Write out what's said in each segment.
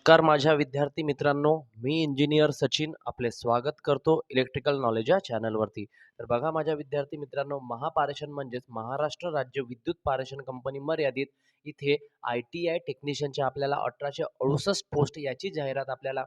नमस्कार माझ्या विद्यार्थी मित्रांनो, मी इंजिनियर सचिन आपले स्वागत करतो इलेक्ट्रिकल नॉलेज या चॅनलवरती. तर बघा माझ्या विद्यार्थी मित्रांनो, महापारेषण म्हणजेच महाराष्ट्र राज्य विद्युत पारेषण कंपनी मर्यादित इथे ITI टेक्निशियनच्या आपल्याला 1868 पोस्ट याची जाहिरात आपल्याला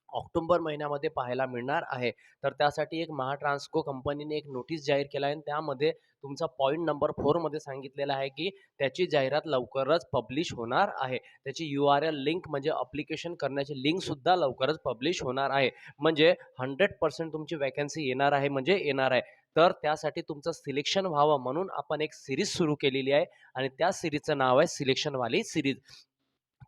ऑक्टोबर महिन्यामध्ये पाहायला मिळणार आहे. तर त्यासाठी एक महाट्रान्सको कंपनीने एक नोटीस जाहीर केला आहे आणि त्यामध्ये तुमचा पॉइंट नंबर 4 मध्ये सांगितलेला आहे, की त्याची जाहिरात लवकरच पब्लिश होणार आहे. त्याची URL लिंक म्हणजे ॲप्लिकेशन करण्याची लिंकसुद्धा लवकरच पब्लिश होणार आहे. म्हणजे 100% तुमची व्हॅकन्सी येणार आहे म्हणजे येणार आहे. तर त्यासाठी तुमचं सिलेक्शन व्हावं म्हणून आपण एक सीरीज सुरू केलेली आहे आणि त्या सीरीजचं नाव आहे सिलेक्शनवाली सीरीज.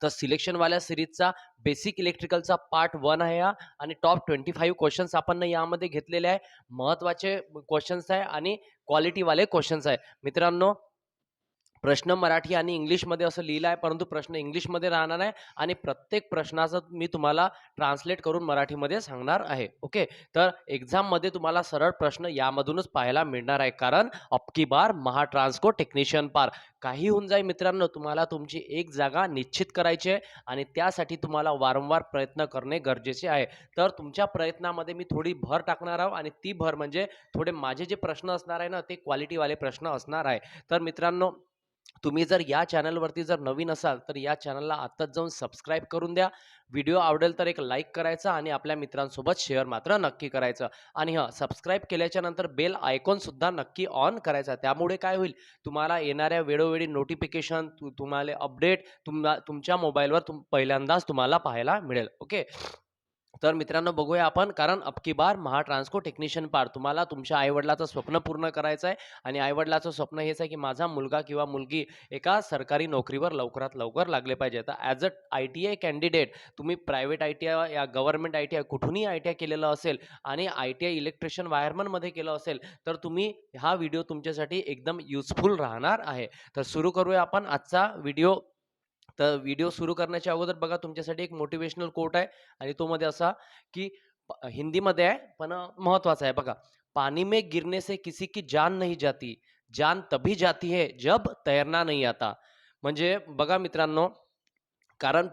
तर सिलेक्शनवाल्या सीरीजचा बेसिक इलेक्ट्रिकलचा पार्ट 1 आहे हा आणि टॉप 25 क्वेश्चन्स आपण यामध्ये घेतलेले आहे. महत्त्वाचे क्वेश्चन्स आहे आणि क्वालिटीवाले क्वेश्चन्स आहे. मित्रांनो, प्रश्न मराठी आणि इंग्लिशमध्ये असं लिहिलं आहे, परंतु प्रश्न इंग्लिशमध्ये राहणार आहे आणि प्रत्येक प्रश्नाचं मी तुम्हाला ट्रान्सलेट करून मराठीमध्ये सांगणार आहे. ओके, तर एक्झाममध्ये तुम्हाला सरळ प्रश्न यामधूनच पाहायला मिळणार आहे, कारण अबकी बार महाट्रान्सको टेक्निशियन पार. काही होऊन जाईल मित्रांनो, तुम्हाला तुमची एक जागा निश्चित करायची आहे आणि त्यासाठी तुम्हाला वारंवार प्रयत्न करणे गरजेचे आहे. तर तुमच्या प्रयत्नामध्ये मी थोडी भर टाकणार आहे आणि ती भर म्हणजे थोडे माझे जे प्रश्न असणार आहे ना, ते क्वालिटीवाले प्रश्न असणार आहे. तर मित्रांनो, तुम्ही जर या चॅनलवरती जर नवीन असाल तर या चॅनलला आत्ताच जाऊन सबस्क्राईब करून द्या. व्हिडिओ आवडेल तर एक लाईक करायचा आणि आपल्या मित्रांसोबत शेअर मात्र नक्की करायचं. आणि हां, सबस्क्राईब केल्याच्या नंतर बेल आयकॉनसुद्धा नक्की ऑन करायचा. त्यामुळे काय होईल, तुम्हाला येणाऱ्या वेळोवेळी नोटिफिकेशन तुम्हाला अपडेट तुमच्या मोबाईलवर पहिल्यांदाच तुम्हाला पाहायला मिळेल. ओके, तर मित्रांनो बघूया आपण, कारण अबकी बार महाट्रान्सको टेक्निशियन पार. तुम्हाला तुमच्या आईवडिलाचं स्वप्न पूर्ण करायचं आहे आणि आईवडिलाचं स्वप्न हेच आहे, की माझा मुलगा किंवा मुलगी एका सरकारी नोकरीवर लवकरात लवकर लागले पाहिजे. तर ॲज अ ITI कॅन्डिडेट तुम्ही प्रायव्हेट ITI या गव्हर्नमेंट ITI कुठूनही ITI केलेलं असेल आणि ITI इलेक्ट्रिशियन वायरमनमध्ये केलं असेल, तर तुम्ही हा व्हिडिओ तुमच्यासाठी एकदम युजफुल राहणार आहे. तर सुरू करूया आपण आजचा व्हिडिओ. तर व्हिडिओ सुरू करण्याच्या अगोदर बघा, तुमच्यासाठी एक मोटिवेशनल कोट आहे आणि तो मध्ये असा, की हिंदीमध्ये आहे पण महत्वाचा आहे बघा. पानी में गिरने से किसी की जान नहीं जाती, जान तभी जाती है जब तैरना नहीं आता. म्हणजे बघा मित्रांनो, कारण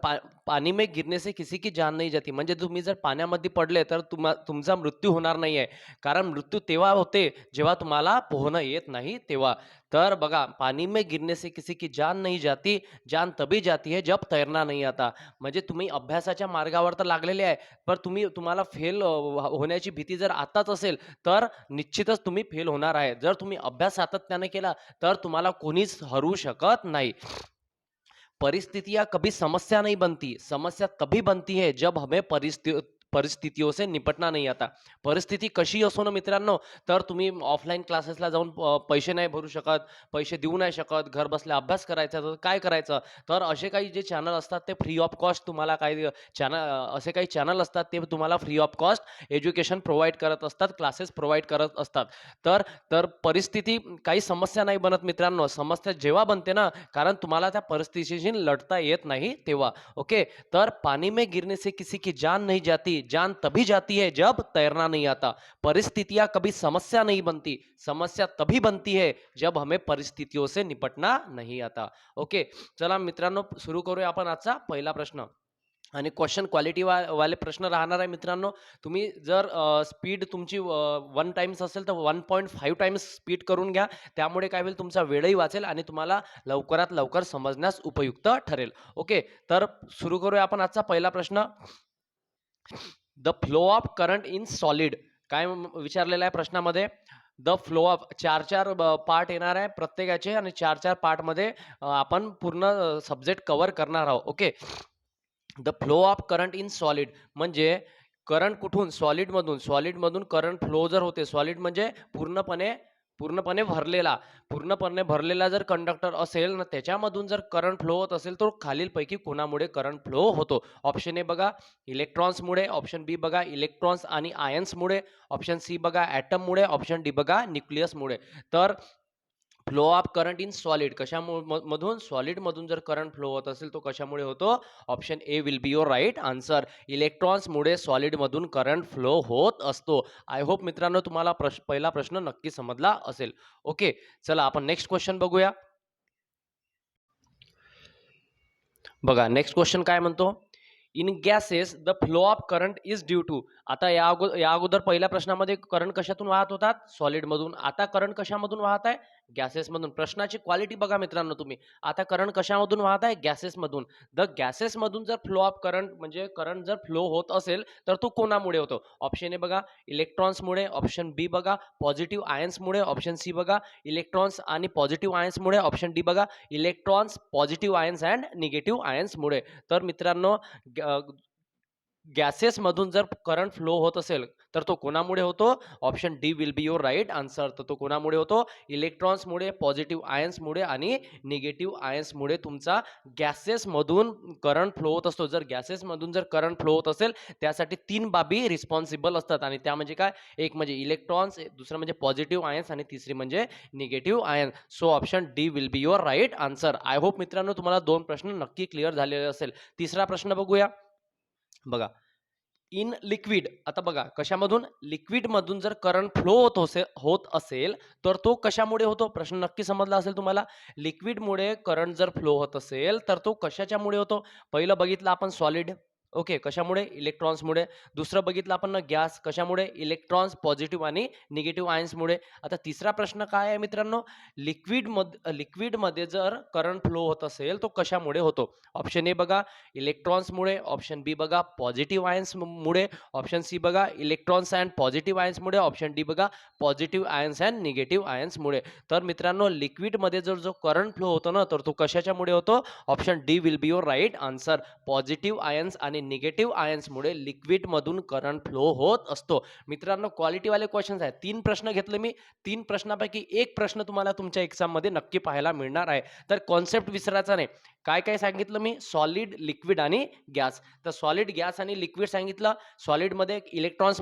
पानी में गिरने से किसी की जान नहीं जाती, म्हणजे तुम्ही जर पाण्यामध्ये पडले तर तुमचा मृत्यू होणार नाही आहे. कारण मृत्यू तेव्हा होते जेव्हा तुम्हाला पोहणं येत नाही तेव्हा. तर बघा, पानी में गिरने से किसी की जान नहीं जाती, जान तभी जाती है जब तैरना नहीं आता. म्हणजे तुम्ही अभ्यासाच्या मार्गावर तर लागलेले आहे, पण तुम्हाला फेल होण्याची भीती जर आताच असेल तर निश्चितच तुम्ही फेल होणार आहे. जर तुम्ही अभ्यास सातत्याने केला तर तुम्हाला कोणीच हरू शकत नाही. परिस्थितियाँ कभी समस्या नहीं बनती, समस्या तभी बनती है जब हमें परिस्थितियों से निपटना नहीं आता. परिस्थिती कशी असो ना मित्रांनो, तर तुम्ही ऑफलाईन क्लासेसला जाऊन पैसे नाही भरू शकत, पैसे देऊ नाही शकत, घर बसल्या अभ्यास करायचा तर काय करायचं? तर असे काही जे चॅनल असतात ते फ्री ऑफ कॉस्ट तुम्हाला काही असे काही चॅनल असतात ते तुम्हाला free of cost education provide करत असतात, क्लासेस प्रोव्हाईड करत असतात. तर तर परिस्थिती काही समस्या नाही बनत मित्रांनो, समस्या जेव्हा बनते ना, कारण तुम्हाला त्या परिस्थितीशी लढता येत नाही तेव्हा. ओके, तर पानी में गिरने से किसी की जान नहीं जाती, जान तभी जाती है जब तैरना नहीं आता. परिस्थितियां कभी समस्या नहीं बनती, समस्या तभी बनती है जब हमें परिस्थितियों से निपटना नहीं आता. ओके, चला मित्रांनो, सुरू करूया आपण आजचा पहिला प्रश्न. आणि क्वेश्चन क्वालिटी वाले प्रश्न राहणार आहे मित्रांनो. तुम्ही जर स्पीड तुमची 1 टाइम्स असेल तर 1.5 टाइम्स स्पीड करून घ्या. त्यामुळे काय होईल, तुमचा वेळही वाचेल आणि तुम्हाला लवकरात लवकर समजण्यास उपयुक्त ठरेल. ओके, तर सुरू करूया आपण आजचा पहिला प्रश्न. The flow of current in solid. काय विचारलेलं आहे प्रश्नामध्ये? द फ्लो ऑफ, चार चार पार्ट येणार आहे प्रत्येकाचे आणि चार चार पार्टमध्ये आपण पूर्ण सब्जेक्ट कव्हर करणार आहोत. Okay, the flow of current in solid म्हणजे करंट कुठून? सॉलिडमधून करंट फ्लो जर होते, सॉलिड म्हणजे पूर्णपणे पूर्णपणे भरलेला पूर्णपणे भरलेला जर कंडक्टर असेल ना, त्याच्यामधून जर करंट फ्लो होत असेल तर खालीलपैकी कोणामुळे करंट फ्लो होतो? ऑप्शन ए बघा इलेक्ट्रॉन्समुळे, ऑप्शन बी बघा इलेक्ट्रॉन्स आणि आयन्समुळे, ऑप्शन सी बघा ॲटममुळे, ऑप्शन डी बघा न्यूक्लियसमुळे. तर flow of current in solid मधून सॉलिड मधून जर करंट फ्लो होत असेल तो कशामुळे होतो? Option A will be your right answer. इलेक्ट्रॉन्समुळे सॉलिड मधून करंट फ्लो होत असतो. आय होप मित्रांनो तुम्हाला पहिला प्रश्न नक्की समजला असेल. ओके, चला आपण नेक्स्ट क्वेश्चन बघूया. बघा नेक्स्ट क्वेश्चन काय म्हणतो? In gases the flow of current is due to. आता या अगोदर पहिल्या प्रश्नामध्ये करंट कशातून वाहत होतात? सॉलिडमधून. आता करंट कशामधून वाहत आहे? गॅसेसमधून. प्रश्नाची क्वालिटी बघा मित्रांनो तुम्ही. आता करंट कशामधून वाहत आहे? गॅसेसमधून. द गॅसेसमधून जर फ्लो ऑफ करंट म्हणजे करंट जर फ्लो होत असेल तर तो कोणामुळे होतो? ऑप्शन ए बघा इलेक्ट्रॉन्समुळे, ऑप्शन बी बघा पॉझिटिव्ह आयन्समुळे, ऑप्शन सी बघा इलेक्ट्रॉन्स आणि पॉझिटिव्ह आयन्समुळे, ऑप्शन डी बघा electrons, positive ions and negative आयन्समुळे. तर मित्रांनो गॅसेसमधून जर करंट फ्लो होत असेल तर तो कोणामुळे होतो? Option D will be your right answer. तर तो कोणामुळे होतो? इलेक्ट्रॉन्समुळे, पॉझिटिव्ह आयन्समुळे आणि निगेटिव्ह आयन्समुळे तुमचा गॅसेसमधून करंट फ्लो होत असतो. जर गॅसेसमधून जर करंट फ्लो होत असेल त्यासाठी 3 बाबी रिस्पॉन्सिबल असतात आणि त्या म्हणजे काय? एक म्हणजे इलेक्ट्रॉन्स, दुसरं म्हणजे पॉझिटिव्ह आयन्स आणि तिसरी म्हणजे negative ion. So option D will be your right answer. I hope मित्रांनो तुम्हाला 2 प्रश्न नक्की क्लिअर झालेले असेल. तिसरा प्रश्न बघूया. बघा इन लिक्विड. आता बघा कशामधून? लिक्विड मधून जर करंट फ्लो होत असेल तर तो कशामुळे होतो? प्रश्न नक्की समजला असेल तुम्हाला. लिक्विडमुळे करंट जर फ्लो होत असेल तर तो कशाच्यामुळे होतो? पहिलं बघितलं आपण सॉलिड. ओके, कशामुळे? इलेक्ट्रॉन्समुळे. दुसरं बघितलं आपण गॅस. कशामुळे? इलेक्ट्रॉन्स, पॉझिटिव्ह आणि निगेटिव्ह आयन्समुळे. आता तिसरा प्रश्न काय आहे मित्रांनो? लिक्विडमध्ये जर करंट फ्लो होत असेल तो कशामुळे होतो? ऑप्शन ए बघा इलेक्ट्रॉन्समुळे, ऑप्शन बी बघा पॉझिटिव्ह आयन्समुळे, ऑप्शन सी बघा इलेक्ट्रॉन्स अँड पॉझिटिव्ह आयन्समुळे, ऑप्शन डी बघा पॉझिटिव्ह आयन्स अँड निगेटिव्ह आयन्समुळे. तर मित्रांनो लिक्विडमध्ये जर जो करंट फ्लो होतो ना तर तो कशाच्यामुळे होतो? Option D will be your right answer. Positive ions आणि निगेटिव्ह आयन्समुळे लिक्विडमधून करंट फ्लो होत असतो. मित्रांनो क्वालिटीवाले क्वेश्चन्स आहेत. 3 प्रश्न घेतले मी. 3 प्रश्नापैकी एक प्रश्न तुम्हाला तुमच्या एक्झाममध्ये नक्की पाहायला मिळणार आहे. तर कॉन्सेप्ट विसरायचा नाही. काय काय सांगितलं मी? सॉलिड, लिक्विड आणि गॅस. तर सॉलिड, गॅस आणि लिक्विड सांगितलं. सॉलिडमध्ये इलेक्ट्रॉन्स,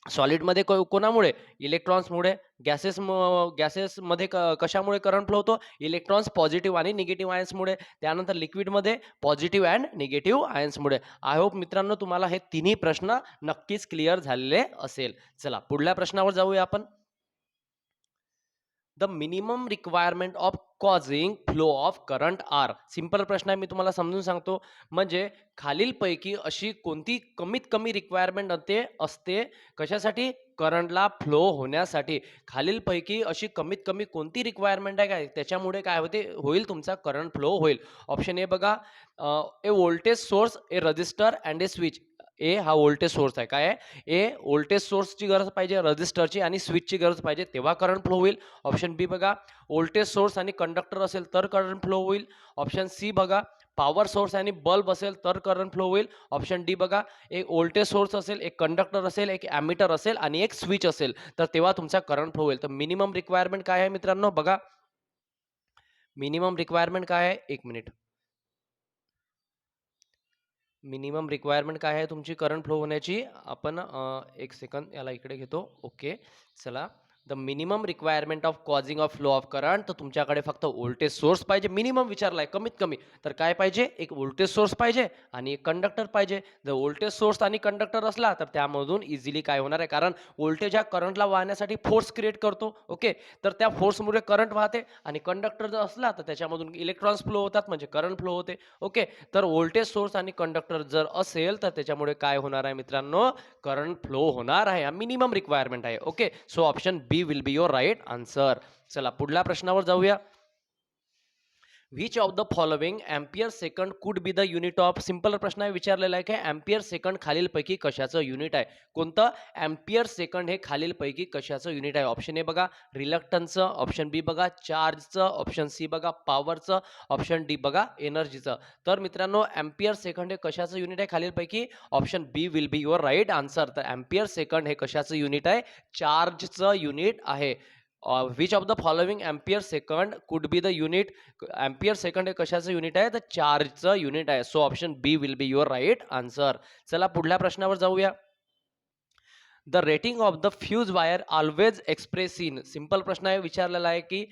सॉलिडमध्ये कोणामुळे? इलेक्ट्रॉन्समुळे. गॅसेसमध्ये कशामुळे करंट फ्लो होतो? इलेक्ट्रॉन्स, पॉझिटिव्ह आणि निगेटिव्ह आयन्समुळे. त्यानंतर लिक्विडमध्ये पॉझिटिव्ह अँड निगेटिव्ह आयन्समुळे. आय होप मित्रांनो तुम्हाला हे तिन्ही प्रश्न नक्कीच क्लिअर झालेले असेल. चला पुढल्या प्रश्नावर जाऊया आपण. The minimum requirement of causing flow of current are. Simple प्रश्न आहे, मी तुम्हाला समजून सांगतो. म्हणजे खालीलपैकी अशी कोणती कमीत कमी रिक्वायरमेंट असते कशासाठी? करंटला फ्लो होण्यासाठी. खालीलपैकी अशी कमीत कमी कोणती रिक्वायरमेंट आहे काय त्याच्यामुळे काय होईल तुमचा करंट फ्लो होईल. ऑप्शन ए बघा a voltage source, a resistor and a switch. A हा व्होल्टेज सोर्स आहे. काय आहे? ए व्होल्टेज सोर्सची गरज पाहिजे, रजिस्टरची आणि स्विचची गरज पाहिजे, तेव्हा करंट फ्लो होईल. ऑप्शन बी बघा व्होल्टेज सोर्स आणि कंडक्टर असेल तर करंट फ्लो होईल. ऑप्शन सी बघा पॉवर सोर्स आणि बल्ब असेल तर करंट फ्लो होईल. ऑप्शन डी बघा एक व्होल्टेज सोर्स असेल, एक कंडक्टर असेल, एक ॲमीटर असेल आणि एक स्विच असेल तर तेव्हा तुमचा करंट फ्लो होईल. तर मिनिमम रिक्वायरमेंट काय आहे मित्रांनो? बघा मिनिमम रिक्वायरमेंट काय आहे? एक मिनिट. मिनिमम रिक्वायरमेंट काय आहे तुमची करंट फ्लो होण्याची? आपण एक सेकंद याला इकडे घेतो. ओके, चला. The minimum requirement of causing of flow of current. तर तुमच्याकडे फक्त व्होल्टेज सोर्स पाहिजे. मिनिमम विचारलाय, कमीत कमी. तर काय पाहिजे? एक व्होल्टेज सोर्स पाहिजे आणि एक कंडक्टर पाहिजे. जर व्होल्टेज सोर्स आणि कंडक्टर असला तर त्यामधून इझिली काय होणार आहे? कारण व्होल्टेज हा करंटला वाहण्यासाठी फोर्स क्रिएट करतो. ओके, तर त्या फोर्समुळे करंट वाहते आणि कंडक्टर जर असला तर त्याच्यामधून इलेक्ट्रॉन्स फ्लो होतात म्हणजे करंट फ्लो होते. ओके, तर व्होल्टेज सोर्स आणि कंडक्टर जर असेल तर त्याच्यामुळे काय होणार आहे मित्रांनो? करंट फ्लो होणार आहे. मिनिमम रिक्वायरमेंट आहे. Okay, so option B will be your right answer. चला पुढल्या प्रश्नावर जाऊया. Which of the following ampere second could be the unit of. Simple प्रश्न आहे, विचारलेला आहे की एम्पियर सेकंड खालीलपैकी कशाचं युनिट आहे? कोणतं? एम्पियर सेकंड हे खालीलपैकी कशाचं युनिट आहे? ऑप्शन ए बघा रिलक्टन्सचं, ऑप्शन बी बघा चार्जचं, ऑप्शन सी बघा पॉवरचं, ऑप्शन डी बघा एनर्जीचं. तर मित्रांनो एम्पियर सेकंड हे कशाचं युनिट आहे खालीलपैकी? Option B will be your right answer. तर एम्पियर सेकंड हे कशाचं युनिट आहे? चार्जचं युनिट आहे. Which of the following ampere second could be the unit. Ampere second हे कशाचं युनिट आहे? तर चार्जचं युनिट आहे. So option B will be your right answer. चला पुढल्या प्रश्नावर जाऊया. The rating of the fuse wire always express in. Simple प्रश्न आहे, विचारलेला आहे की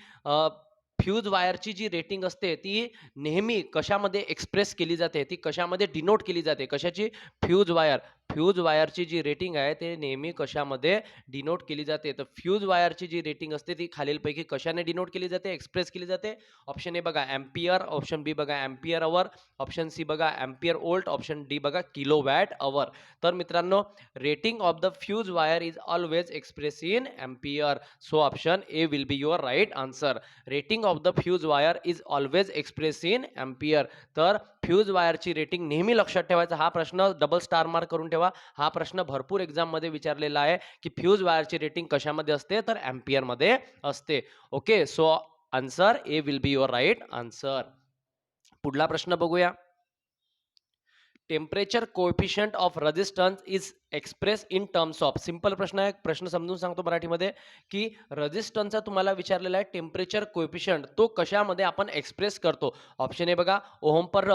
फ्यूज वायरची जी रेटिंग असते ती नेहमी कशामध्ये एक्सप्रेस केली जाते? ती कशामध्ये डिनोट केली जाते? कशाची? Fuse wire. फ्यूज वायरची जी रेटिंग आहे ते नेहमी कशामध्ये डिनोट केली जाते? तर फ्यूज वायरची जी रेटिंग असते ती खालीलपैकी कशाने डिनोट केली जाते, एक्सप्रेस केली जाते? ऑप्शन ए बघा एम्पियर, ऑप्शन बी बघा एम्पियर अवर, ऑप्शन सी बघा एम्पियर वोल्ट, ऑप्शन डी बघा किलोवॅट अवर. तर मित्रांनो, rating of the fuse wire is always express in ampere. So option A will be your right answer. Rating of the fuse wire is always express in ampere. तर fuse वायरची rating नेहमी लक्षात ठेवायचा. हा प्रश्न double star mark करून ठेवा. हा प्रश्न भरपूर एक्झाममध्ये विचारलेला आहे की फ्यूज वायरची रेटिंग कशामध्ये असते, तर एम्पियरमध्ये असते. Okay, so answer A will be your right answer. पुढला प्रश्न बघूया. Temperature coefficient of resistance is express in terms of. Simple प्रश्न आहे, प्रश्न समजून सांगतो मराठीमध्ये की रेजिस्टन्सचा तुम्हाला विचारलेला आहे टेम्परेचर कोएफिशियंट तो कशामध्ये आपण एक्सप्रेस करतो. ऑप्शन ए बघा ohm per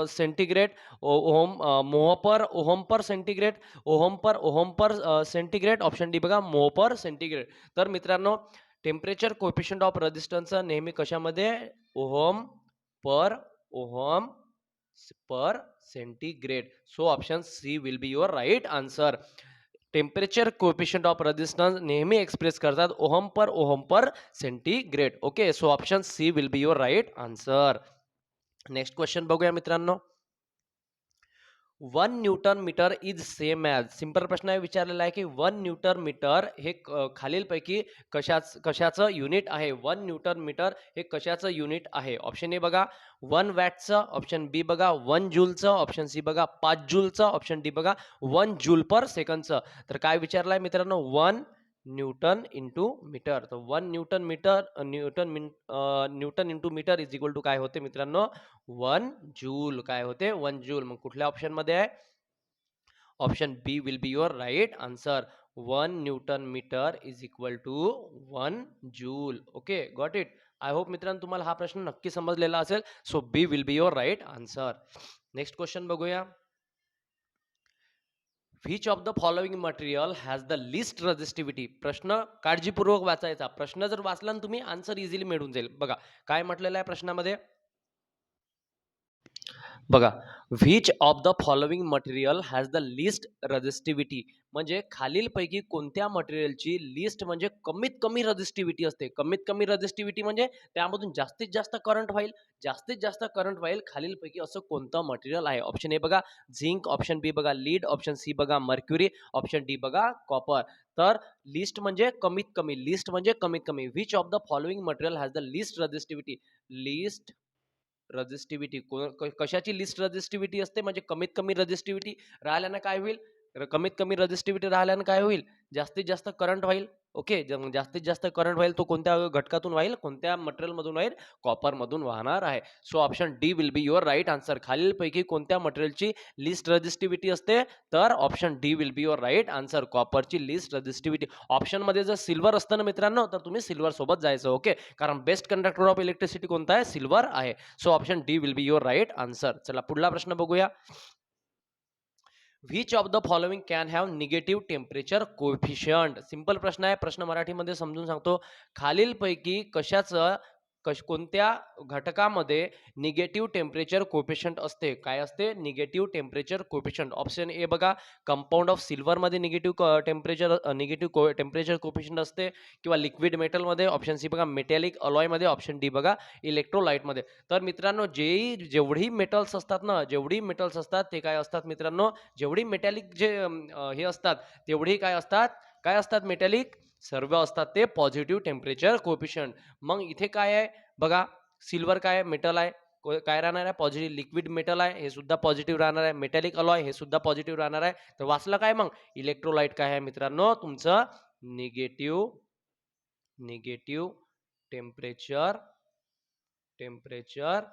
centigrade, ohm mho per ohm per centigrade, ohm per centigrade, option D बघा मोह पर सेंटीग्रेड. तर मित्रांनो, टेम्परेचर कोएफिशियंट ऑफ रेजिस्टन्स नेहमी कशामध्ये, ohm per ohm per centigrade. So option C will be your right answer. Temperature coefficient of resistance नेहमी express करतात ohm per centigrade. Okay, so option C will be your right answer. Next question बघूया मित्रांनो. 1 newton metre is same as. Simple प्रश्न आहे, विचारलेला आहे की 1 newton metre हे खालीलपैकी कशाचं युनिट आहे. 1 न्यूटन मीटर हे कशाचं युनिट आहे. ऑप्शन ए बघा 1 वॅटचं, ऑप्शन बी बघा 1 जूलचं, ऑप्शन सी बघा 5 जूलचं, ऑप्शन डी बघा 1 जूल पर सेकंडचं. तर काय विचारलं आहे मित्रांनो, 1 न्यूटन इंटू मीटर. तर 1 newton into meter is equal to काय होते मित्रांनो, 1 जूल. काय होते, 1 जूल. मग कुठल्या ऑप्शन मध्ये आहे, option B will be your right answer. 1 newton metre is equal to 1 joule. Okay, got it. I hope मित्रांनो तुम्हाला हा प्रश्न नक्की समजलेला असेल. So B will be your right answer. Next question बघूया. Which of the following material has the least resistivity. प्रश्न काळजीपूर्वक वाचायचा. प्रश्न जर वाचला ना तुम्ही, आन्सर इझिली मिळून जाईल. बघा काय म्हटलेलं आहे प्रश्नामध्ये, बघा which of the following material has the least resistivity. म्हणजे खालीलपैकी कोणत्या मटेरियलची लिस्ट म्हणजे कमीत कमी रेजिस्टिव्हिटी असते. कमीत कमी रेजिस्टिव्हिटी म्हणजे त्यामधून जास्तीत जास्त करंट व्हाईल, जास्तीत जास्त करंट व्हाईल. खालीलपैकी असं कोणतं मटेरियल आहे. ऑप्शन ए बघा झिंक, ऑप्शन बी बघा लीड, ऑप्शन सी बघा मर्क्युरी, ऑप्शन डी बघा कॉपर. तर लिस्ट म्हणजे कमीत कमी, लिस्ट म्हणजे कमीत कमी. Which of the following material has the least resistivity. Least resistivity कशाची लिस्ट रजिस्टिव्हिटी असते, म्हणजे कमीत कमी रजिस्टिव्हिटी राहिल्यानं काय होईल, कमीत कमी रजिस्टिव्हिटी राहिल्यानं काय होईल, जास्तीत जास्त करंट व्हाईल. ओके, जास्तीत जास्त करंट व्हाईल तो कोणत्या घटकातून व्हाईल, कोणत्या मटेरियल मधून व्हाईल, कॉपर मधून वाहणार आहे. So option D will be your right answer. खालीलपैकी कोणत्या मटेरियलची लिस्ट रजिस्टिव्हिटी असते, तर option D will be your right answer. कॉपरची लिस्ट रजिस्टिव्हिटी. ऑप्शन मध्ये जर सिल्वर असतं ना मित्रांनो, तर तुम्ही सिल्वर सोबत जायचं. ओके, कारण बेस्ट कंडक्टर ऑफ इलेक्ट्रिसिटी कोणता आहे, सिल्वर आहे. So option D will be your right answer. चला पुढला प्रश्न बघूया. Which of the following can have negative temperature coefficient. Simple प्रश्न आहे, प्रश्न मराठीमध्ये समजून सांगतो. खालीलपैकी कशाचं कोणत्या घटकामध्ये निगेटिव्ह टेम्परेचर कोएफिशियंट असते. काय असते, negative temperature coefficient. Option A बघा कंपाऊंड ऑफ सिल्वर मध्ये निगेटिव्ह टेम्परेचर कोएफिशियंट असते, किंवा लिक्विड मेटल मध्ये, ऑप्शन सी बघा मेटॅलिक अलॉय मध्ये, ऑप्शन डी बघा इलेक्ट्रोलाइट मध्ये. तर मित्रांनो, जेवढी मेटल्स असतात ना, जेवढी मेटल्स असतात ते काय असतात मित्रांनो, जेवढी मेटॅलिक हे असतात तेवढी काय असतात मेटॅलिक, सर्व असतात ते पॉझिटिव्ह टेम्परेचर कोएफिशियंट. मग इथे काय आहे बघा, सिल्वर काय आहे, मेटल आहे, काय राहणार आहे, पॉझिटिव्ह. लिक्विड मेटल आहे, हे सुद्धा पॉझिटिव्ह राहणार आहे. मेटॅलिक अलॉय हे सुद्धा पॉझिटिव्ह राहणार आहे. तर वाचलं काय मग, इलेक्ट्रोलाइट काय आहे मित्रांनो, तुमचं negative negative temperature temperature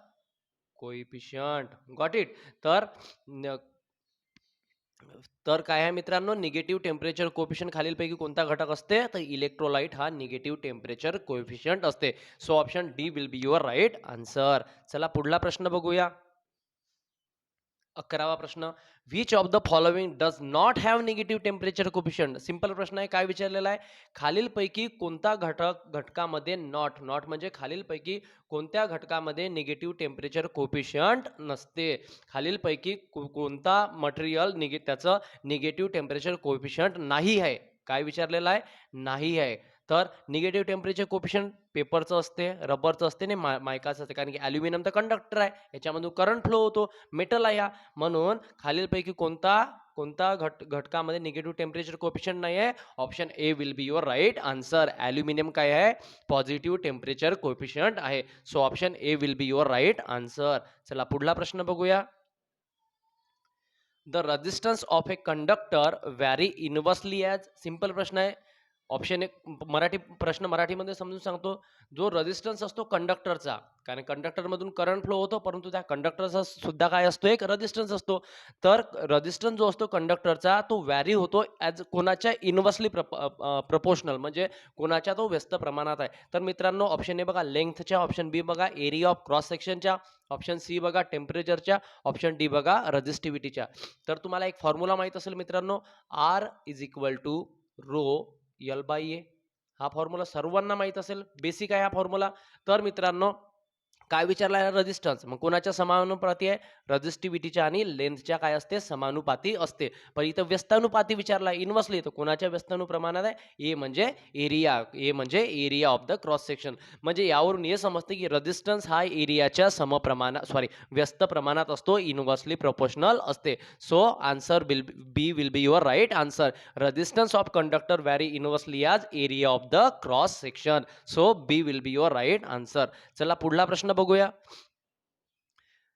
coefficient. Got it. तर तर काय आहे मित्रांनो, निगेटिव्ह टेम्परेचर कोएफिशियंट खालीलपैकी कोणता घटक असते, तर इलेक्ट्रोलाइट हा निगेटिव्ह टेम्परेचर कोएफिशियंट असते. So option D will be your right answer. चला पुढला प्रश्न बघूया. 11वा प्रश्न, which of the following does not have negative temperature coefficient. Simple प्रश्न आहे. काय विचारलेला आहे? खालीलपैकी कोणता घटकामध्ये नॉट नॉट म्हणजे खालीलपैकी कोणत्या घटकामध्ये निगेटिव्ह टेम्परेचर कोफिशियंट नसते. खालीलपैकी कोणता मटेरियल त्याचं निगेटिव्ह टेम्परेचर कोफिशियंट नाही आहे. काय विचारलेलं आहे? नाही आहे. तर निगेटिव्ह टेम्परेचर कोफिशियंट पेपरचं असते, रबरचं असते आणि मायकाचं असते. कारण की ॲल्युमिनियम तर कंडक्टर आहे, याच्यामधून करंट फ्लो होतो, मेटल आहे म्हणून खालीलपैकी कोणता कोणता घटकामध्ये निगेटिव्ह टेम्परेचर कोफिशियंट नाही आहे? Option A will be your right answer. Aluminium काय आहे? पॉझिटिव्ह टेम्परेचर कोफिशियंट आहे. So option A will be your right answer. चला पुढला प्रश्न बघूया. The resistance of a conductor vary inversely as. Simple प्रश्न आहे. ऑप्शन एक मराठी प्रश्न मराठीमध्ये समजून सांगतो. जो रेजिस्टन्स असतो कंडक्टरचा, कारण कंडक्टरमधून करंट फ्लो होतो, परंतु त्या कंडक्टरचा सुद्धा काय असतो? एक रेजिस्टन्स असतो. तर रेजिस्टन्स जो असतो कंडक्टरचा तो व्हॅरी होतो ॲज कोणाच्या इनव्हर्सली प्रपोर्शनल, म्हणजे कोणाच्या तो व्यस्त प्रमाणात आहे. तर मित्रांनो ऑप्शन ए बघा लेंथच्या, ऑप्शन बी बघा एरिया ऑफ क्रॉस सेक्शनच्या, ऑप्शन सी बघा टेम्परेचरच्या, ऑप्शन डी बघा रेजिस्टिव्हिटीच्या. तर तुम्हाला एक फॉर्म्युला माहित असेल मित्रांनो, R is equal to rho L by A. हा फॉर्म्युला सर्वांना माहित असेल, बेसिक आहे हा फॉर्म्युला. तर मित्रांनो काय विचारला आहे? रेजिस्टन्स. मग कोणाच्या समानुपाती आहे? रेजिस्टिव्हिटीच्या आणि लेंथच्या काय असते? समानुपाती असते. पण इथं व्यस्तानुपाती विचारला इनव्हर्सली, तर कोणाच्या व्यस्तानुप्रमाणात आहे? ए म्हणजे एरिया. ए म्हणजे area of the cross section. म्हणजे यावरून हे समजते की रेजिस्टन्स हा एरियाच्या व्यस्त प्रमाणात असतो, इनव्हर्सली प्रोपोर्शनल असते. So answer B will be your right answer. Resistance of conductor vary inversely as area of the cross section. So B will be your right answer. चला पुढला प्रश्न बघूया.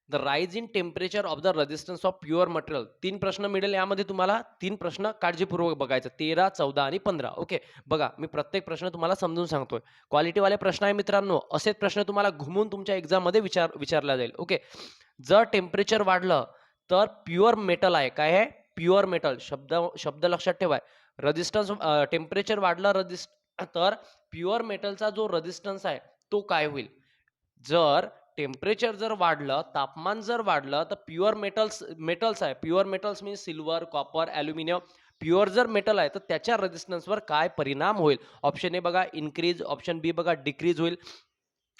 The rise in temperature of the resistance of pure material. 3 प्रश्न मिळेल यामध्ये तुम्हाला. 3 प्रश्न काळजीपूर्वक बघायचं. 13, 14 आणि 15. ओके, बघा मी प्रत्येक प्रश्न तुम्हाला समजून सांगतोय. क्वालिटीवाले प्रश्न आहे मित्रांनो. असेच प्रश्न तुम्हाला घुमून तुमच्या एक्झाममध्ये विचारला जाईल. ओके, जर टेम्परेचर वाढलं तर प्युअर मेटल आहे. काय आहे? Pure metal. शब्द लक्षात ठेवा. रेजिस्टन्स टेम्परेचर वाढलं तर प्युअर मेटलचा जो रेजिस्टन्स आहे तो काय होईल? जर टेम्परेचर जर वाढलं, तापमान जर वाढलं, तर प्युअर मेटल्स आहे. Pure metals means silver, copper, aluminium. Pure जर मेटल आहे तर त्याच्या रेजिस्टन्सवर काय परिणाम होईल? ऑप्शन ए बघा इन्क्रीज, ऑप्शन बी बघा डिक्रीज होईल,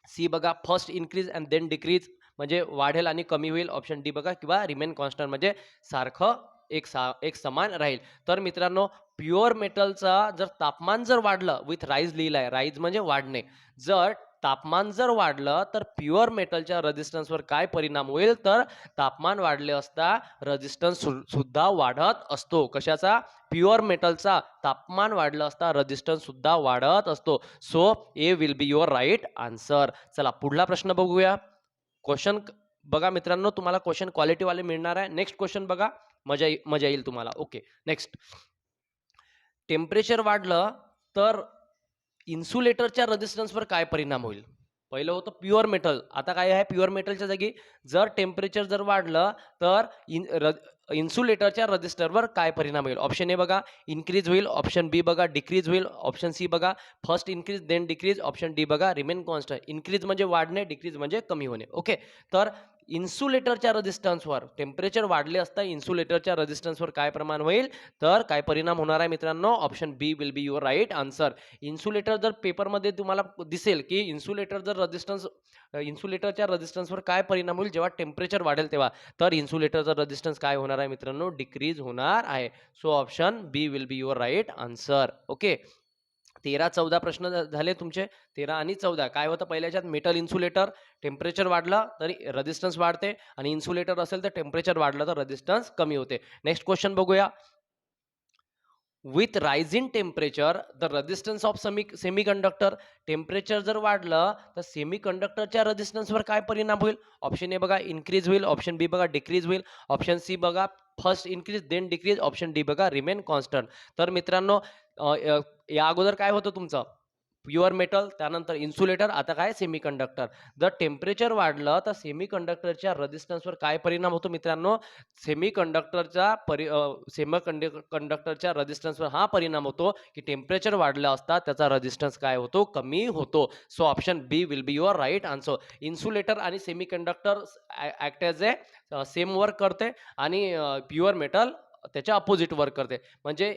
सी बघा first increase and then decrease म्हणजे वाढेल आणि कमी होईल, ऑप्शन डी बघा किंवा रिमेन कॉन्स्टंट म्हणजे सारखं एक समान राहील. तर मित्रांनो प्युअर मेटलचा जर तापमान जर वाढलं, विथ राईज लिहिलं आहे, राईज म्हणजे वाढणे. जर तापमान जर वाढलं तर प्युअर मेटलच्या रेजिस्टन्सवर काय परिणाम होईल? तर तापमान वाढले असता रेजिस्टन्स सुद्धा वाढत असतो. कशाचा? प्युअर मेटलचा. तापमान वाढलं असता रेजिस्टन्स सुद्धा वाढत असतो. So A will be your right answer. चला पुढला प्रश्न बघूया. क्वेश्चन बघा मित्रांनो, तुम्हाला क्वेश्चन क्वालिटीवाले मिळणार आहे. नेक्स्ट क्वेश्चन बघा, मजा येईल तुम्हाला. Okay, next. टेम्परेचर वाढलं तर इन्सुलेटरच्या रेजिस्टन्सवर काय परिणाम होईल? पहिलं होतं प्युअर मेटल, आता काय आहे? प्युअर मेटलच्या जागी जर टेम्परेचर जर वाढलं तर इन्सुलेटरच्या रजिस्टरवर काय परिणाम होईल? ऑप्शन ए बघा इन्क्रीज होईल, ऑप्शन बी बघा डिक्रीज होईल, ऑप्शन सी बघा first increase then decrease, option D बघा रिमेन कॉन्स्टंट. इन्क्रीज म्हणजे वाढणे, डिक्रीज म्हणजे कमी होणे. ओके, तर इन्सुलेटरच्या रेजिस्टन्सवर टेम्परेचर वाढले असता इन्सुलेटरच्या रेजिस्टन्सवर काय प्रमाण होईल? तर काय परिणाम होणार आहे मित्रांनो? Option B will be your right answer. Insulator जर पेपरमध्ये तुम्हाला दिसेल की इन्सुलेटरच्या रेजिस्टन्सवर काय परिणाम होईल जेव्हा टेम्परेचर वाढेल तेव्हा, तर इन्सुलेटरचा रेजिस्टन्स काय होणार आहे मित्रांनो? डिक्रीज होणार आहे. So option B will be your right answer. Okay, 13-14 प्रश्न झाले तुमचे. 13 आणि 14 काय होतं? पहिल्याच्यात मेटल इन्सुलेटर, टेम्परेचर वाढलं तरी रेजिस्टन्स वाढते, आणि इन्सुलेटर असेल तर टेम्परेचर वाढलं तर रेजिस्टन्स कमी होते. नेक्स्ट क्वेश्चन बघूया. With rising temperature the resistance of semiconductor. Temperature जर वाढलं तर सेमीकंडक्टरच्या रेजिस्टन्सवर काय परिणाम होईल? ऑप्शन ए बघा इन्क्रीज होईल, ऑप्शन बी बघा डिक्रीज होईल, ऑप्शन सी बघा first increase then decrease, option D बघा रिमेन कॉन्स्टंट. तर मित्रांनो या अगोदर काय होतं तुमचं? प्युअर मेटल, त्यानंतर इन्सुलेटर, आता काय सेमीकंडक्टर. जर टेम्परेचर वाढलं तर सेमीकंडक्टरच्या रेजिस्टन्सवर काय परिणाम होतो मित्रांनो? सेमीकंडक्टरच्या रेजिस्टन्सवर हा परिणाम होतो की टेम्परेचर वाढलं असता त्याचा रेजिस्टन्स काय होतो? कमी होतो. So option B will be your right answer. Insulator आणि semiconductor act as a same work करते आणि प्युअर मेटल त्याच्या अपोजिट वर्क करते. म्हणजे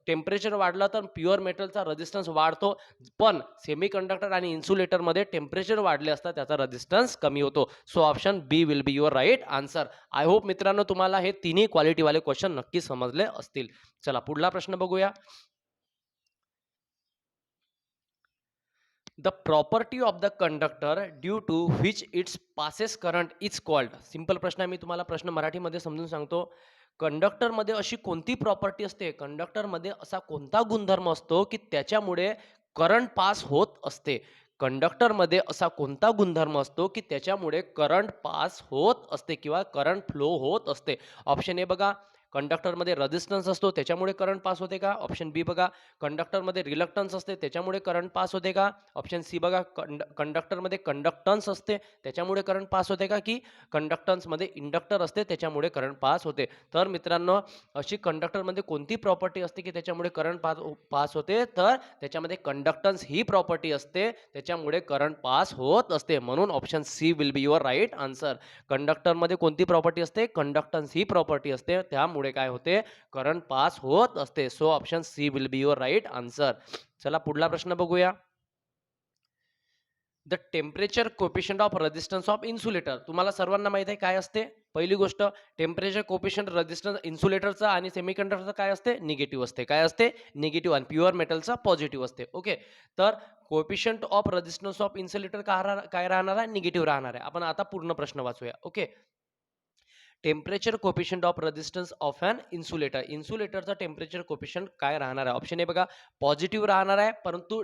टेम्परेचर वाढलं तर प्युअर मेटलचा रेझिस्टन्स वाढतो, पण सेमीकंडक्टर आणि इन्सुलेटरमध्ये टेम्परेचर वाढले असता त्याचा रेझिस्टन्स कमी होतो. So option B will be your right answer. I hope मित्रांनो तुम्हाला हे तिन्ही क्वालिटीवाले क्वेश्चन नक्की समजले असतील. चला पुढला प्रश्न बघूया. The property of the conductor due to which its passes current is called. Simple प्रश्न आहे, मी तुम्हाला प्रश्न मराठीमध्ये समजून सांगतो. कंडक्टरमध्ये अशी कोणती प्रॉपर्टी असते, कंडक्टरमध्ये असा कोणता गुणधर्म असतो की त्याच्यामुळे करंट पास होत असते. कंडक्टरमध्ये असा कोणता गुणधर्म असतो की त्याच्यामुळे करंट पास होत असते किंवा करंट फ्लो होत असते. ऑप्शन ए बघा, कंडक्टरमध्ये रेझिस्टन्स असतो त्याच्यामुळे करंट पास होते का? ऑप्शन बी बघा, कंडक्टरमध्ये रिलक्टन्स असते त्याच्यामुळे करंट पास होते का? ऑप्शन सी बघा, कंडक्टरमध्ये कंडक्टन्स असते त्याच्यामुळे करंट पास होते का? की कंडक्टन्समध्ये इंडक्टर असते त्याच्यामुळे करंट पास होते. तर मित्रांनो, अशी कंडक्टरमध्ये कोणती प्रॉपर्टी असते की त्याच्यामुळे करंट पास होते? तर त्याच्यामध्ये कंडक्टन्स ही प्रॉपर्टी असते, त्याच्यामुळे करंट पास होत असते. म्हणून option C will be your right answer. कंडक्टरमध्ये कोणती प्रॉपर्टी असते? कंडक्टन्स ही प्रॉपर्टी असते, त्यामुळे काय होते? करंट पास होत असते. So option C will be your right answer. चला पुढला प्रश्न बघूया. The temperature coefficient of resistance of insulator. तुम्हाला सर्वांना माहिती आहे काय असते? पहिली गोष्ट, टेम्परेचर कोफिशियंट रेझिस्टन्स इन्सुलेटरचा आणि सेमीकंडक्टरचा काय असते? निगेटिव्ह असते. काय असते? निगेटिव्ह. आणि प्युअर मेटलचा पॉझिटिव्ह असते. ओके, तर coefficient of resistance of insulator काय राहणार आहे? निगेटिव्ह राहणार आहे. आपण आता पूर्ण प्रश्न वाचूया. Okay, temperature coefficient of resistance of an insulator. इन्सुलेटरचा टेम्परेचर कोफिशियंट काय राहणार आहे? ऑप्शन ए बघा, पॉझिटिव्ह राहणार आहे परंतु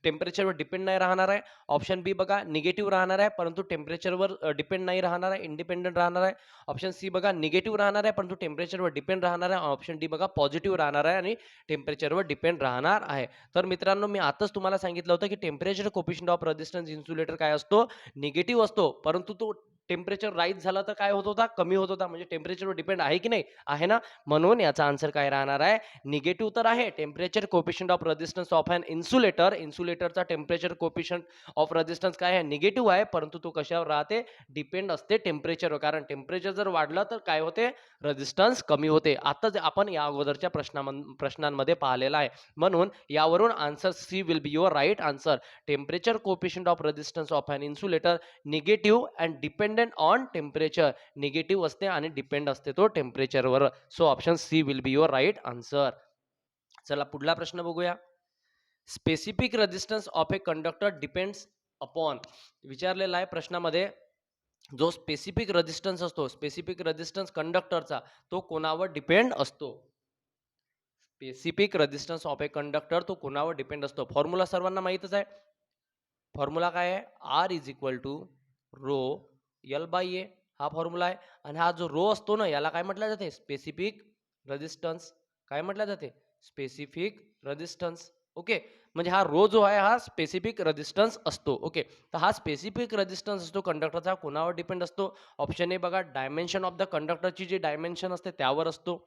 टेम्परेचरवर डिपेंड नाही राहणार आहे. ऑप्शन बी बघा, निगेटिव्ह राहणार आहे परंतु टेम्परेचरवर डिपेंड नाही राहणार आहे, इंडिपेंडंट राहणार आहे. ऑप्शन सी बघा, निगेटिव्ह राहणार आहे परंतु टेम्परेचरवर डिपेंड राहणार आहे. ऑप्शन डी बघा, पॉझिटिव्ह राहणार आहे आणि टेम्परेचरवर डिपेंड राहणार आहे. तर मित्रांनो, मी आताच तुम्हाला सांगितलं होतं की temperature coefficient of resistance insulator काय असतो? निगेटिव्ह असतो, परंतु तो टेम्परेचर राईज झालं तर काय होत होता? कमी होत होता. म्हणजे टेम्परेचरवर डिपेंड आहे की नाही? आहे ना? म्हणून याचा आन्सर काय राहणार आहे? निगेटिव्ह तर आहे. Temperature coefficient of resistance of an insulator, इन्सुलेटरचा टेम्परेचर कोफिशियंट ऑफ रेझिस्टन्स काय आहे? निगेटिव्ह आहे, परंतु तो कशावर राहते? डिपेंड असते टेम्परेचरवर. कारण टेम्परेचर जर वाढलं तर काय होते? रेझिस्टन्स कमी होते. आताच आपण या अगोदरच्या प्रश्नांमध्ये पाहिलेलं आहे. म्हणून यावरून answer C will be your right answer. Temperature coefficient of resistance of an insulator negative and dependent on temperature. Negative असते आणि डिपेंड असते तो टेम्परेचरवर. So option C will be your right answer. चला पुढला प्रश्न बघूया. Specific resistance of a conductor depends upon. विचारलेला आहे प्रश्नामध्ये, जो स्पेसिफिक रेझिस्टन्स असतो, स्पेसिफिक रेझिस्टन्स कंडक्टरचा, तो कोणावर डिपेंड असतो? Specific resistance of a conductor तो कोणावर डिपेंड असतो? फॉर्म्युला सर्वांना माहितच आहे. फॉर्म्युला काय आहे? R is equal to rho L by A. हा फॉर्म्युला आहे. आणि हा जो रो असतो ना, याला काय म्हटलं जाते? Specific resistance. काय म्हटलं जाते? Specific resistance. ओके, म्हणजे हा रो जो आहे हा स्पेसिफिक रेझिस्टन्स असतो. ओके, तर हा स्पेसिफिक रेझिस्टन्स असतो कंडक्टरचा, कोणावर डिपेंड असतो? ऑप्शन ए बघा, डायमेन्शन ऑफ द कंडक्टरची जी डायमेन्शन असते त्यावर असतो.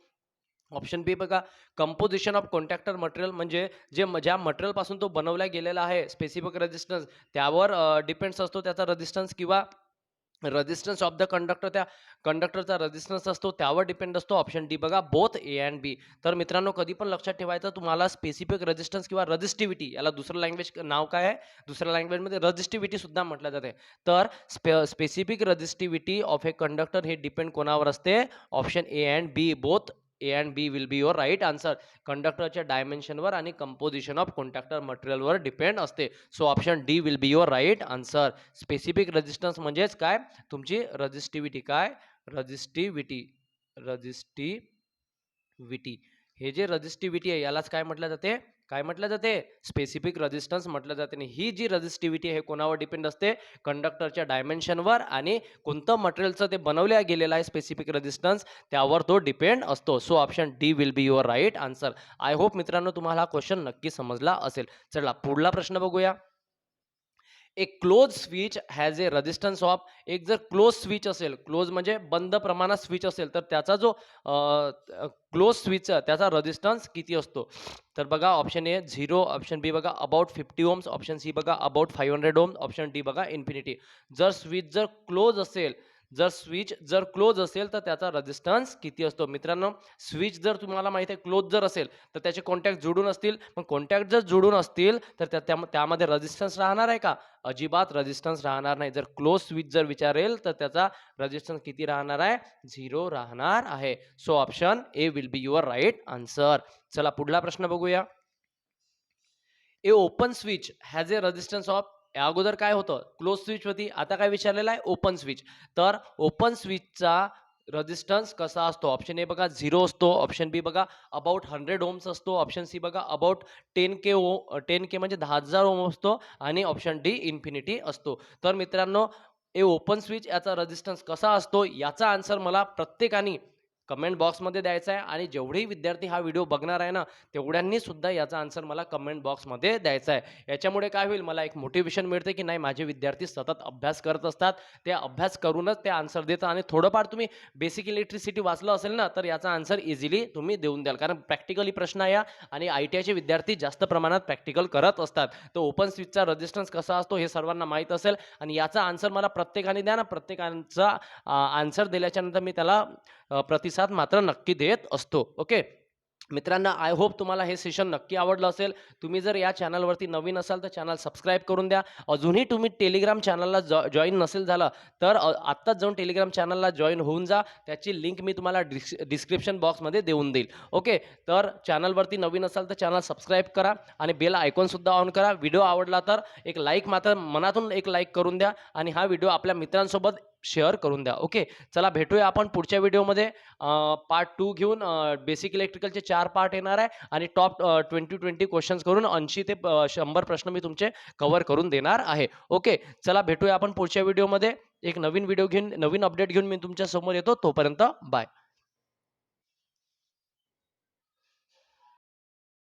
ऑप्शन बी बघा, कंपोजिशन ऑफ कॉन्टॅक्टर मटेरियल, म्हणजे ज्या मटेरियलपासून तो बनवला गेलेला आहे स्पेसिफिक रेझिस्टन्स, त्यावर डिपेंड्स असतो त्याचा रेझिस्टन्स. किंवा रेझिस्टन्स ऑफ द कंडक्टर, त्या कंडक्टरचा रेझिस्टन्स असतो त्यावर डिपेंड असतो. ऑप्शन डी बघा, बोथ ए अँड बी. तर मित्रांनो, कधी पण लक्षात ठेवायचं, तुम्हाला स्पेसिफिक रेझिस्टन्स किंवा रेझिस्टिव्हिटी, याला दुसरं लँग्वेज नाव काय आहे? दुसऱ्या लँग्वेजमध्ये रेझिस्टिव्हिटी सुद्धा म्हटलं जाते. तर specific resistivity of a conductor हे डिपेंड कोणावर असते? Option A and B, both A and B will be your right answer. कंडक्टरच्या डायमेन्शनवर आणि कंपोजिशन ऑफ कॉन्टॅक्टर मटेरियलवर डिपेंड असते. So option D will be your right answer. Specific resistance म्हणजेच काय? तुमची रेझिस्टिव्हिटी. काय? रेझिस्टिव्हिटी. रेझिस्टिव्हिटी. हे जे रेझिस्टिव्हिटी आहे यालाच काय म्हटलं जाते? काय म्हटलं जाते? स्पेसिफिक रेझिस्टन्स म्हटलं जाते. आणि ही जी रेझिस्टिव्हिटी आहे कोणावर डिपेंड असते? कंडक्टरच्या डायमेन्शनवर आणि कोणतं मटेरियलचं ते बनवल्या गेलेलं आहे स्पेसिफिक रेझिस्टन्स, त्यावर तो डिपेंड असतो. So option D will be your right answer. I hope मित्रांनो तुम्हाला हा क्वेश्चन नक्की समजला असेल. चला पुढला प्रश्न बघूया. एक close switch has a resistance of. एक जर क्लोज स्विच असेल, क्लोज म्हणजे बंद प्रमाणात स्विच असेल, तर त्याचा जो क्लोज स्विच त्याचा रेझिस्टन्स किती असतो? तर बघा, ऑप्शन ए 0, ऑप्शन बी बघा अबाउट 50 ओम्स, ऑप्शन सी बघा अबाउट 500 ओम्स, ऑप्शन डी बघा इन्फिनिटी. जर स्विच जर क्लोज असेल, जर स्विच जर क्लोज असेल तर त्याचा रेझिस्टन्स किती असतो? मित्रांनो, स्विच जर तुम्हाला माहिती आहे क्लोज जर असेल तर त्याचे कॉन्टॅक्ट जोडून असतील. मग कॉन्टॅक्ट जर जोडून असतील तर त्यामध्ये रेझिस्टन्स राहणार आहे का? अजिबात रेझिस्टन्स राहणार नाही. जर क्लोज स्विच जर विचारेल तर त्याचा रेझिस्टन्स किती राहणार आहे? 0 राहणार आहे. So option A will be your right answer. चला पुढला प्रश्न बघूया. A open switch has a resistance of, या अगोदर काय होतं? क्लोज स्विच होती. आता काय विचारलेलं आहे? Open switch. तर ओपन स्विचचा रेझिस्टन्स कसा असतो? ऑप्शन ए बघा 0 असतो. ऑप्शन बी बघा अबाउट 100 ओम्स असतो. ऑप्शन सी बघा अबाउट 10K म्हणजे 10,000 ओम असतो. आणि ऑप्शन डी इन्फिनिटी असतो. तर मित्रांनो, ए ओपन स्विच याचा रेझिस्टन्स कसा असतो याचा आन्सर मला प्रत्येकाने कमेंट बॉक्समध्ये द्यायचा आहे. आणि जेवढेही विद्यार्थी हा व्हिडिओ बघणार आहे ना, तेवढ्यांनी सुद्धा याचा आन्सर मला कमेंट बॉक्समध्ये द्यायचा आहे. याच्यामुळे काय होईल, मला एक मोटिवेशन मिळते की नाही, माझे विद्यार्थी सतत अभ्यास करत असतात. ते अभ्यास करूनच ते आन्सर देतात. आणि थोडंफार तुम्ही बेसिक इलेक्ट्रिसिटी वाचलं असेल ना, तर याचा आन्सर इझिली तुम्ही देऊन द्याल. कारण प्रॅक्टिकली प्रश्न या आणि ITIचे विद्यार्थी जास्त प्रमाणात प्रॅक्टिकल करत असतात. तर ओपन स्विचचा रेझिस्टन्स कसा असतो हे सर्वांना माहीत असेल. आणि याचा आन्सर मला प्रत्येकाने द्या ना. प्रत्येकाचा आन्सर दिल्याच्या नंतर मी त्याला प्रतिसाद मात्र नक्की देत असतो. ओके. मित्रांनो, आय होप तुम्हाला हे सेशन नक्की आवडलं असेल. तुम्ही जर या चॅनलवरती नवीन असाल तर चॅनल सबस्क्राईब करून द्या. अजूनही तुम्ही टेलिग्राम चॅनलला जॉईन नसेल झालं तर आत्ताच जाऊन टेलिग्राम चॅनलला जॉईन होऊन जा. त्याची लिंक मी तुम्हाला डिस्क्रिप्शन बॉक्समध्ये देऊन देईल. ओके. तर चॅनलवरती नवीन असाल तर चॅनल सबस्क्राईब करा आणि बेल आयकॉनसुद्धा ऑन करा. व्हिडिओ आवडला तर एक लाईक मात्र मनातून एक लाईक करून द्या आणि हा व्हिडिओ आपल्या मित्रांसोबत शेअर करून द्या. ओके. चला भेटूया आपण पुढच्या व्हिडिओमध्ये पार्ट 2 घेऊन. बेसिक इलेक्ट्रिकलचे 4 पार्ट येणार आहे आणि टॉप 20-20 क्वेश्चन्स करून 80 ते 100 प्रश्न मी तुमचे कव्हर करून देणार आहे. ओके. चला भेटूया आपण पुढच्या व्हिडिओमध्ये. एक नवीन व्हिडिओ घेऊन, नवीन अपडेट घेऊन मी तुमच्या समोर येतो. तोपर्यंत बाय.